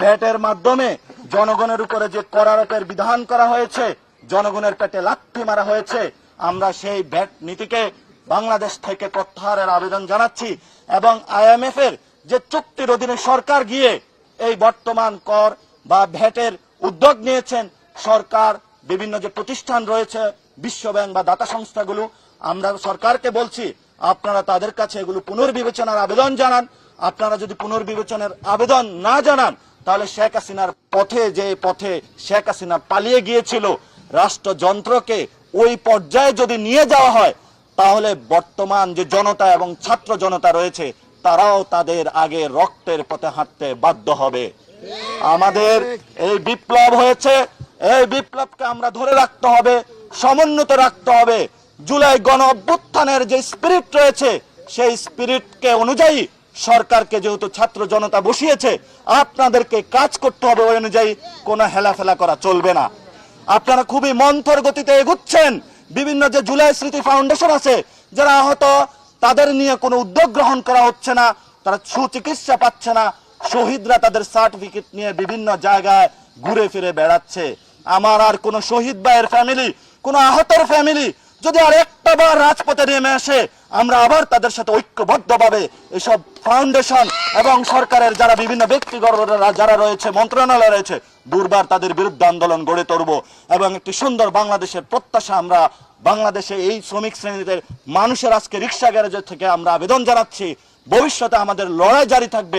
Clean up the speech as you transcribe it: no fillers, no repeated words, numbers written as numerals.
ভ্যাটের মাধ্যমে জনগণের উপরে যে কর আরোপের বিধান করা হয়েছে, জনগণের পেটে লাথি মারা হয়েছে, আমরা সেই ভ্যাট নীতিকে বাংলাদেশ থেকে প্রত্যাহারের আবেদন জানাচ্ছি এবং IMF এর যে চুক্তির অধীনে সরকার গিয়ে এই বর্তমান কর বা ভ্যাটের উদ্যোগ নিয়েছেন, সরকার বিভিন্ন যে প্রতিষ্ঠান রয়েছে, বিশ্বব্যাংক বা দাতা সংস্থাগুলো, আমরা সরকারকে বলছি আপনারা তাদের কাছে এগুলো পুনর্বিবেচনার আবেদন জানান। আপনারা যদি পুনর্বিবেচনার আবেদন না জানান, তাহলে শেখ হাসিনার পথে যে পথে শেখ হাসিনা পালিয়ে গিয়েছিল, রাষ্ট্রযন্ত্রকে ওই পর্যায়ে যদি নিয়ে যাওয়া হয়, তাহলে বর্তমান যে জনতা এবং ছাত্র জনতা রয়েছে, তারাও তাদের আগে রক্তের পথে হাঁটতে বাধ্য হবে। আমাদের এই বিপ্লব হয়েছে, এই বিপ্লবকে আমরা ধরে রাখতে হবে, সমুন্নত রাখতে হবে। জুলাই গণ অভ্যুত্থানের যে স্পিরিট রয়েছে, সেই স্পিরিটকে অনুযায়ী সরকারকে যেহেতু ছাত্র জনতা বসিয়েছে, আপনাদেরকে কাজ করতে হবে ওই অনুযায়ী, কোনো হেলাফেলা করা চলবে না। আপনারা খুবই মন্থর গতিতে এগুচ্ছেন। বিভিন্ন যে জুলাই স্মৃতি ফাউন্ডেশন আছে, যারা আহত, তাদের নিয়ে কোনো উদ্যোগ গ্রহণ করা হচ্ছে না, তারা সুচিকিৎসা পাচ্ছে না, শহীদরা তাদের সার্টিফিকেট নিয়ে বিভিন্ন জায়গায় ঘুরে ফিরে বেড়াচ্ছে। আমার আর কোনো শহীদ ভাইয়ের ফ্যামিলি, কোনো আহতের ফ্যামিলি যদি আর একটা বার রাজপথে নেমে আসে, আমরা আবার তাদের সাথে ঐক্যবদ্ধভাবে এসব ফাউন্ডেশন এবং সরকারের যারা বিভিন্ন ব্যক্তিগত যারা রয়েছে, মন্ত্রণালয় রয়েছে, দুর্বার তাদের বিরুদ্ধে আন্দোলন গড়ে তুলব এবং একটি সুন্দর বাংলাদেশের প্রত্যাশা আমরা বাংলাদেশে এই শ্রমিক শ্রেণীদের মানুষের আজকে রিক্সা গ্যারেজের থেকে আমরা আবেদন জানাচ্ছি, ভবিষ্যতে আমাদের লড়াই জারি থাকবে।